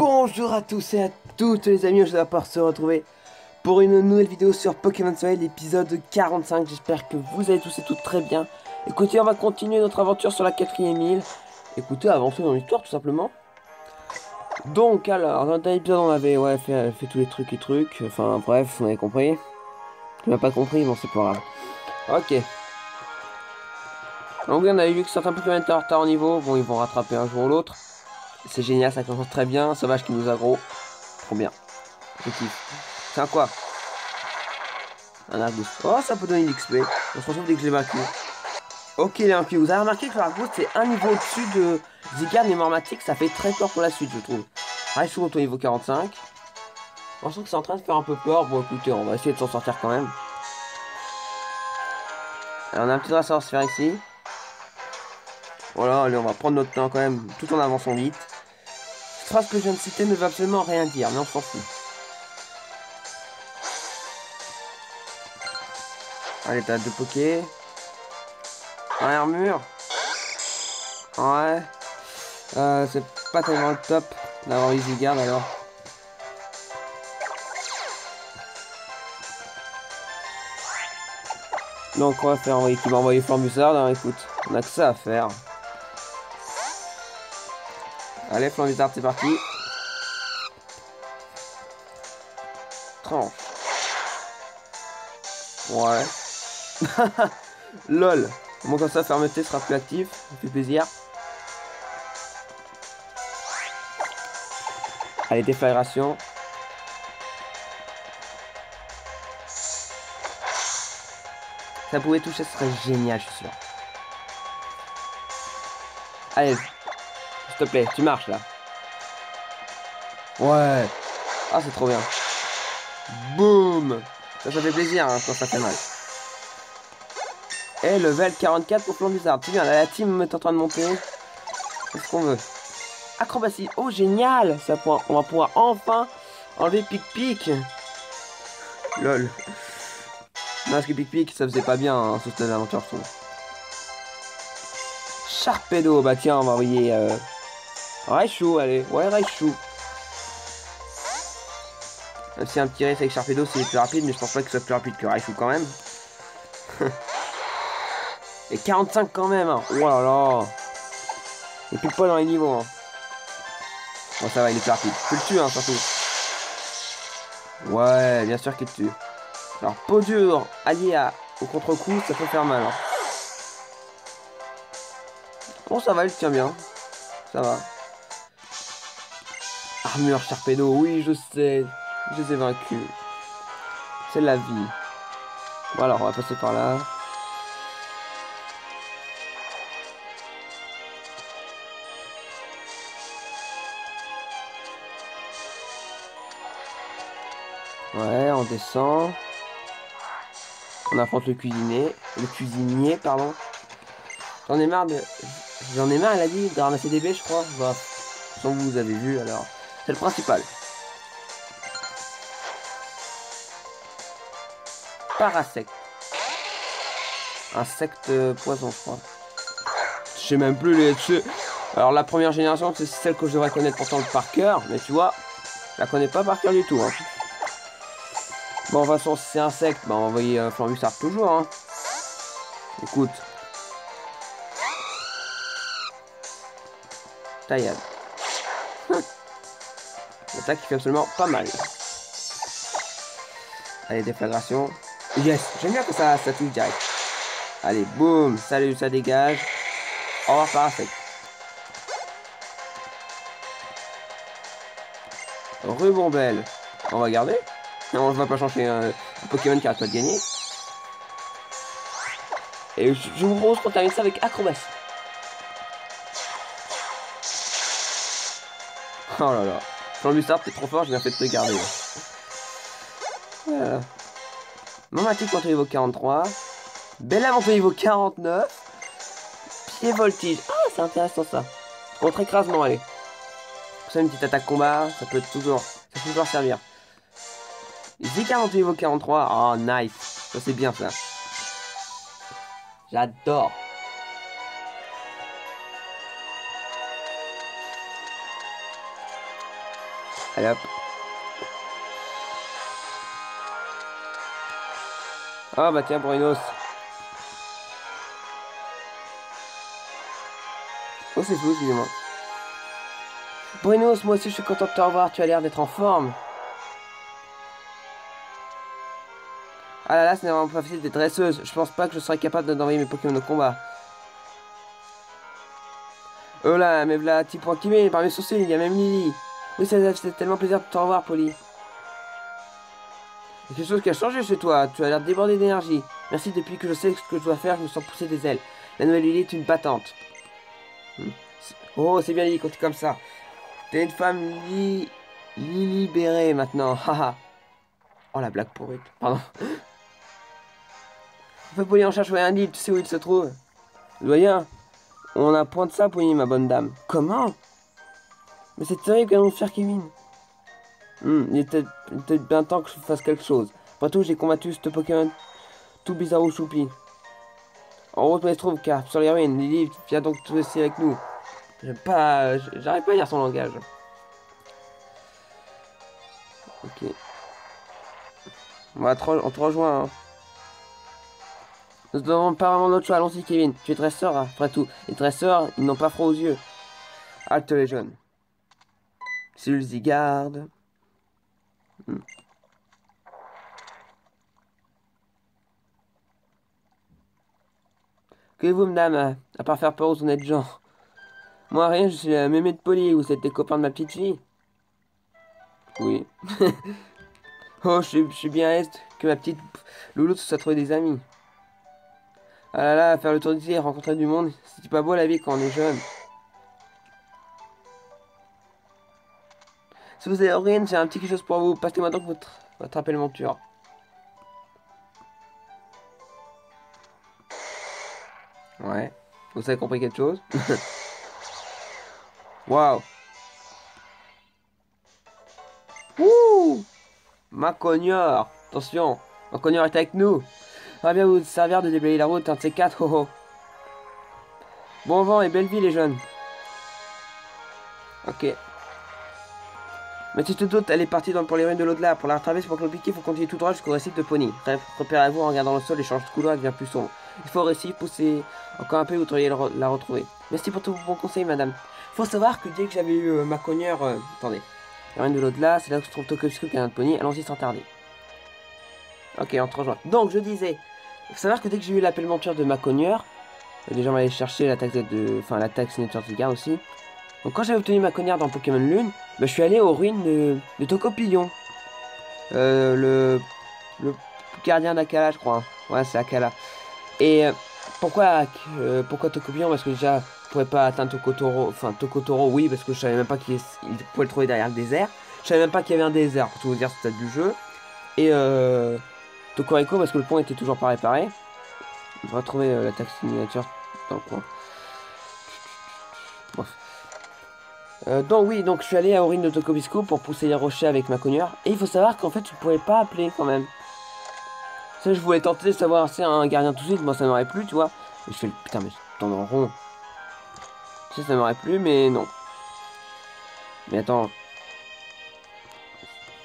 Bonjour à tous et à toutes les amis, je vais pouvoir se retrouver pour une nouvelle vidéo sur Pokémon Soleil, l'épisode 45. J'espère que vous allez tous et toutes très bien. Écoutez, on va continuer notre aventure sur la 4e île. Écoutez, avancer dans l'histoire tout simplement. Donc alors, dans le dernier épisode on avait fait tous les trucs et trucs. Enfin bref, vous avez compris. Tu m'as pas compris, bon c'est pas grave. Ok. Donc on avait vu que certains Pokémon étaient en retard au niveau. Bon, ils vont rattraper un jour ou l'autre. C'est génial, ça commence très bien. Sauvage qui nous aggro. Trop bien. Je kiffe. C'est un quoi? Un Argus. Oh, ça peut donner de l'XP. On se retrouve dès que je l'ai vaincu. Ok, il est vaincu. Vous avez remarqué que l'Argus, c'est un niveau au-dessus de Zygarde et Mormatic. Ça fait très peur pour la suite, je trouve. Raichu au niveau 45. On sent que c'est en train de faire un peu peur. Bon, écoutez, on va essayer de s'en sortir quand même. Alors, on a un petit dresseur à se faire ici. Voilà, allez, on va prendre notre temps quand même, tout en avançant vite. Cette phrase que je viens de citer ne veut absolument rien dire, mais on s'en fout. Allez, t'as 2 Poké. Un armure. Ouais. C'est pas tellement le top d'avoir Easy Guard alors. Donc on va faire envoyer qui va envoyer Flambusard, hein, écoute, on a que ça à faire. Allez Flambusard, c'est parti. Tranche. Ouais. LOL. Bon comme ça fermeté sera plus actif, ça fait plaisir. Allez, déflagration. Ça pouvait toucher, ce serait génial, je suis sûr. Allez, s'il te plaît, tu marches là. Ouais. Ah, c'est trop bien. Boum. Ça fait plaisir hein, quand ça fait mal. Et level 44 pour Flambusard. C'est bien, là, la team est en train de monter. Qu'est-ce qu'on veut? Acrobatie. Oh, génial. On va pouvoir enfin enlever Pic-Pic. LOL. Non, parce que Pic-Pic, ça faisait pas bien hein, ce stade d'aventure, je trouve. Sharpedo. Bah tiens, on va envoyer Raichu, allez. Ouais, Raichu. Même si un petit race avec Sharpedo, c'est plus rapide, mais je pense pas que ce soit plus rapide que Raichu quand même. Et 45 quand même, hein. Oh là là. Il est plus pas dans les niveaux, hein. Bon, ça va, il est plus rapide. Tu le tues, hein, surtout. Ouais, bien sûr qu'il te tue. Alors, peau dure allié au contre-coup, ça peut faire mal. Hein. Bon, ça va, il tient bien. Ça va. Armure Sharpedo, oui, je sais. Je les ai vaincus. C'est la vie. Bon, alors, on va passer par là. Ouais, on descend. On affronte le cuisinier. Le cuisinier, pardon. J'en ai marre de... J'en ai marre, elle a dit, de ramasser des baies, je crois. Bah, sans vous avez vu, alors. C'est le principal. Parasect. Insecte poison, je crois. Je sais même plus les... Alors, la première génération, c'est celle que je devrais connaître pourtant par cœur. Mais tu vois, je la connais pas par cœur du tout. Hein. Bon, de toute façon, si c'est insecte, bah, on va envoyer Flambusard toujours. Hein. Écoute. Taillade. L'attaque qui fait absolument pas mal. Allez, déflagration. Yes, j'aime bien que ça touche direct. Allez, boum, salut, ça dégage. Au revoir, Parasect. Rebombelle. On va garder. On ne va pas changer un Pokémon qui arrête pas de gagner. Et je vous propose qu'on termine ça avec acrobatie. Oh là là. Flambusard, t'es trop fort, j'ai bien fait de te garder. Voilà. Mormatic contre niveau 43. Bella contre niveau 49. Pied voltige. Ah, c'est intéressant ça. Contre écrasement, allez. Pour ça, une petite attaque combat, ça peut toujours servir. Zygarde contre niveau 43. Oh, nice. Ça, c'est bien ça. J'adore. Allez hop. Ah bah tiens, Brunos. Oh, c'est fou, excusez-moi. Brunos, moi aussi je suis content de te revoir, tu as l'air d'être en forme. Ah là là, ce n'est vraiment pas facile d'être dresseuse. Je pense pas que je serais capable d'envoyer mes Pokémon au combat. Oh là, mais voilà, petit point qui par mes sourcils, il y a même Lily. Oui, ça fait tellement plaisir de te revoir, Polly. Il y a quelque chose qui a changé chez toi, tu as l'air débordé d'énergie. Merci, depuis que je sais ce que je dois faire, je me sens pousser des ailes. La nouvelle Lily est une battante. Oh, c'est bien Lily quand tu es comme ça. T'es une femme libérée maintenant, haha. Oh la blague pourrie, pardon. On fait Polly, on cherche un livre, tu sais où il se trouve? Doyen, on a point de ça, Polly, ma bonne dame. Comment? Mais c'est terrible qu'annonce faire Kevin. Il était bien temps que je fasse quelque chose. Après tout, j'ai combattu ce Pokémon tout bizarre ou choupi. En route, maestro, car sur les ruines, Lily, viens donc toi aussi avec nous. J'aime pas, j'arrive pas à lire son langage. Ok. On te rejoint, hein. Nous n'avons pas vraiment d'autre choix. Allons-y, Kevin. Tu es dresseur, hein, après tout. Les dresseurs, ils n'ont pas froid aux yeux. Halte les jeunes. S'ils y gardent. Hmm. Que vous, madame, à part faire peur aux honnêtes gens? Moi, rien, je suis la mémé de Polly. Vous êtes des copains de ma petite fille? Oui. Oh, je suis bien à est que ma petite Loulou se soit trouvé des amis. Ah là là, faire le tour d'ici et rencontrer du monde, c'est pas beau la vie quand on est jeune. Si vous avez rien, j'ai un petit quelque chose pour vous. Passez-moi donc votre appel monture. Ouais. Vous avez compris quelque chose? Waouh. Ouh. Macogneur. Attention. Macogneur est avec nous. Ça va bien vous servir de déblayer la route, un de ces quatre. Oh oh. Bon vent et belle vie les jeunes. Ok. Mais tu te doutes, elle est partie pour les ruines de l'au-delà. Pour la retraverser, pour compliquer, il faut continuer tout droit jusqu'au récif de Pony. Bref, repérez-vous en regardant le sol et change de couloir, elle devient plus sombre. Il faut au récif, pousser encore un peu, vous pourriez la retrouver. Merci pour tous vos bons conseils, madame. Faut savoir que dès que j'avais eu ma cogneur... attendez. Les ruines de l'au-delà, c'est là que se trouve Tokyo et un de Pony. Allons-y sans tarder. Ok, on te rejoint. Donc, je disais... Faut savoir que dès que j'ai eu l'appel menture de ma cogneur, les gens m'allaient chercher l'attaque de... Enfin, l'attaque signature de garde aussi. Donc quand j'avais obtenu ma cogneur dans Pokémon Lune, bah, je suis allé aux ruines de Tocopillon. Le gardien d'Akala, je crois. Ouais, c'est Akala. Et pourquoi Tocopillon? Parce que déjà, je pouvais pas atteindre Tokotoro. Enfin, Tokotoro, oui, parce que je savais même pas qu'il pouvait le trouver derrière le désert. Je savais même pas qu'il y avait un désert, pour tout vous dire, ce stade du jeu. Et Tokoriko, parce que le pont était toujours pas réparé. Je vais retrouver l'attaque signature dans le coin. Bref. Donc oui, donc je suis allé à Aurine de Tokobisco pour pousser les rochers avec ma cogneur. Et il faut savoir qu'en fait, je pouvais pas appeler quand même. Ça, je voulais tenter de savoir si un gardien tout de suite, moi ça m'aurait plu, tu vois. Et je fais, putain, mais je tourne en rond. Ça m'aurait plu, mais non. Mais attends.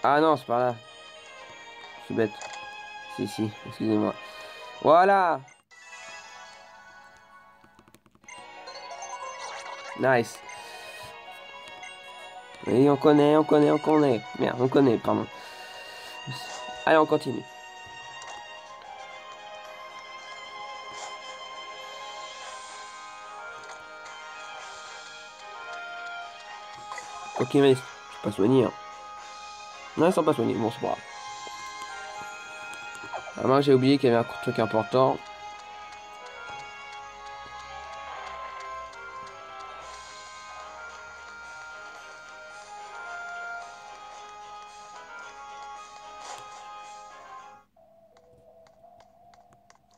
Ah non, c'est pas là. Je suis bête. Si, excusez-moi. Voilà. Nice. Et on connaît. Merde, on connaît, pardon. Allez, on continue. Ok, mais je suis pas soigné. Hein. Non, ils sont pas soignés. Bon, c'est pas grave. À moins que j'ai oublié qu'il y avait un truc important.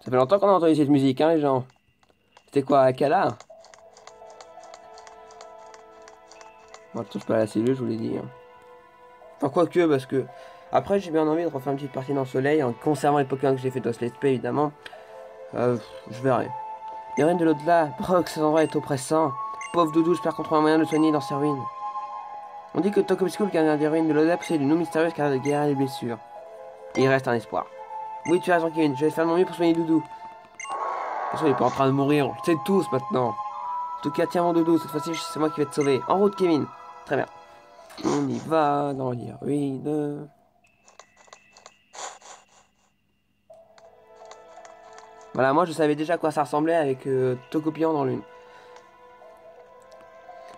Ça fait longtemps qu'on a entendu cette musique, hein, les gens. C'était quoi, Akala? Moi, je touche pas à la cellule, je vous l'ai dit. Hein. Enfin, quoique, parce que... Après, j'ai bien envie de refaire une petite partie dans le soleil, en conservant les Pokémon que j'ai fait dans Let's Play, évidemment. Je verrai. Les ruines de l'au-delà. Brock, cet endroit est oppressant. Pauvre Doudou, j'espère qu'on trouve un moyen de le soigner dans ses ruines. On dit que Tokobisku, le gardien des ruines de l'Oda, possède une eau mystérieuse car de guerre et des blessures. Il reste un espoir. Oui, tu as raison, Kevin. Je vais faire mon mieux pour soigner Doudou. De toute façon, il est pas en train de mourir. On le sait tous maintenant. En tout cas, tiens mon doudou. Cette fois-ci, c'est moi qui vais te sauver. En route, Kevin. Très bien. On y va dans les ruines. Voilà, moi je savais déjà à quoi ça ressemblait avec Tokopion dans l'une.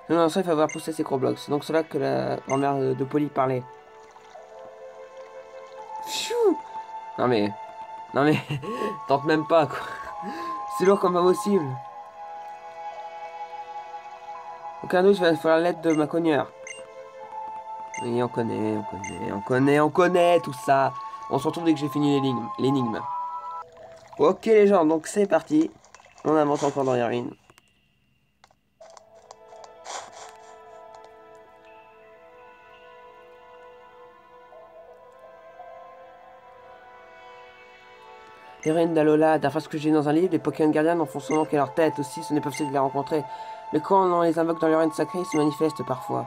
Non, ça il faut avoir poussé ces gros blocs. C'est donc cela que la grand-mère de Polly parlait. Pfiou. Non mais... Tente même pas quoi. C'est lourd comme pas possible. Aucun doute, il va falloir l'aide de ma cogneur. Oui, on connaît tout ça. On se retrouve dès que j'ai fini l'énigme. Ok les gens, donc c'est parti. On avance encore dans les ruines. Les ruines d'Alola, d'après ce que j'ai dans un livre, les Pokémon gardiens n'en font souvent qu'à leur tête aussi, ce n'est pas facile de les rencontrer. Mais quand on les invoque dans les ruines sacrées, ils se manifestent parfois.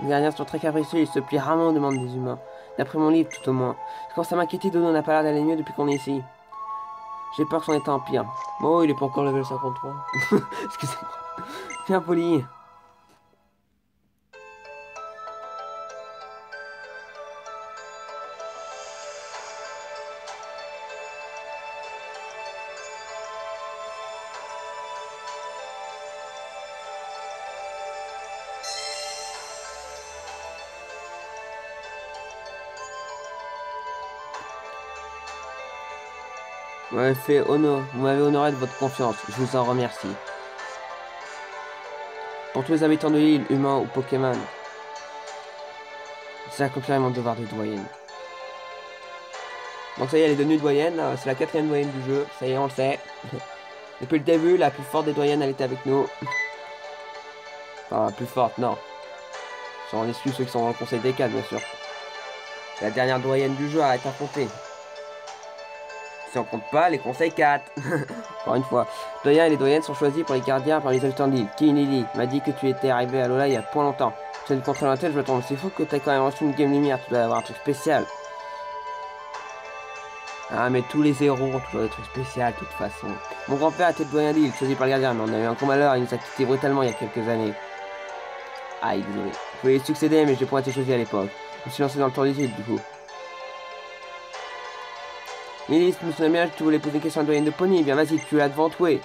Les gardiens sont très capricieux, ils se plient rarement aux demandes des humains. D'après mon livre, tout au moins. Je commence à m'inquiéter, Dodo n'a pas l'air d'aller mieux depuis qu'on est ici. J'ai peur que son état empire. Oh, il est pas encore level 53. Excusez-moi. Bien poli. Vous m'avez fait honneur, vous m'avez honoré de votre confiance, je vous en remercie. Pour tous les habitants de l'île, humains ou Pokémon, c'est accomplir mon devoir de doyenne. Donc ça y est, elle est devenue doyenne, c'est la 4e doyenne du jeu, ça y est, on le sait. Depuis le début, la plus forte des doyennes, elle était avec nous. Enfin, la plus forte, non. Sans excuse ceux qui sont dans le conseil des 4, bien sûr. C'est la dernière doyenne du jeu à être affrontée. Si on compte pas les conseils 4. Encore une fois. Doyen et les doyennes sont choisis pour les gardiens par les habitants de l'île. Kinili m'a dit que tu étais arrivé à Lola il y a point longtemps. C'est une contre l'intérêt, je me trompe. C'est fou que t'aies quand même reçu une game lumière. Tu dois avoir un truc spécial. Ah, mais tous les héros ont toujours des trucs spéciaux de toute façon. Mon grand-père était doyen de l'île, choisi par le gardien, mais on a eu un gros malheur. Il nous a quittés brutalement il y a quelques années. Aïe, désolé. Je voulais succéder, mais j'ai pas été choisi à l'époque. Je me suis lancé dans le tour des îles, du coup. Milice, je me souviens bien que tu voulais poser une question à la doyenne de Pony. Bien, vas-y, tu l'as devant toi.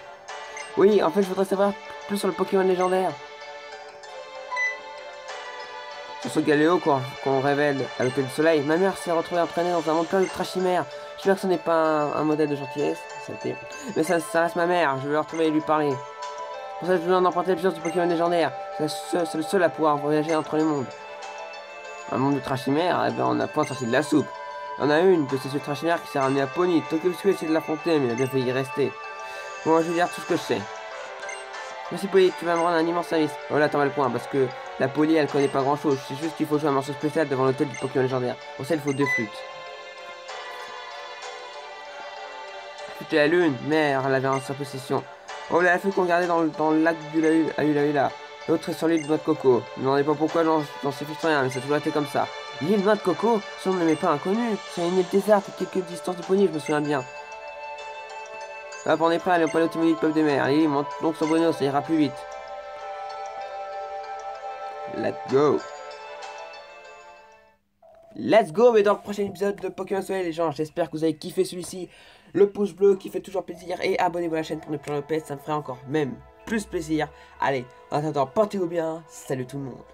Oui, en fait, je voudrais savoir plus sur le Pokémon légendaire. Sur ce Galéo qu'on révèle à l'Hôtel du Soleil, ma mère s'est retrouvée entraînée dans un monde plein de trachimères. Je sais que ce n'est pas un modèle de gentillesse, mais ça reste ma mère. Je vais la retrouver et lui parler. Pour ça, je besoin d'emprunter la puissance du Pokémon légendaire. C'est le seul à pouvoir voyager entre les mondes. Un monde de trachimères, eh ben, on n'a pas sorti de la soupe. On a une de ces trachimères qui s'est ramenée à Pony. Tokyo essaie de l'affronter, mais il a bien failli y rester. Bon, je vais dire tout ce que je sais. Merci Polly, tu vas me rendre un immense service. Voilà, t'en vas le point, parce que la Polly, elle connaît pas grand chose. C'est juste qu'il faut jouer un morceau spécial devant l'hôtel du Pokémon légendaire. Pour ça, il faut 2 flûtes. Flûte de la lune, mère, elle avait en sa possession. Oh, la flûte qu'on gardait dans le lac du Hula. L'autre est sur l'île de Noix de Coco. Ne me demandez pas pourquoi j'en sais plus rien, mais ça a toujours été comme ça. L'île Noix de Coco, ce nom n'est pas inconnu. C'est une île déserte à quelques distances de Pony, je me souviens bien. Hop, on est prêt à aller au palais automobile Peuple des Mers. Allez, monte donc sur Bruno, ça ira plus vite. Let's go. Let's go, mais dans le prochain épisode de Pokémon Soleil, les gens, j'espère que vous avez kiffé celui-ci. Le pouce bleu qui fait toujours plaisir. Et abonnez-vous à la chaîne pour ne plus le perdre, ça me ferait encore même plus plaisir. Allez, en attendant, portez-vous bien. Salut tout le monde.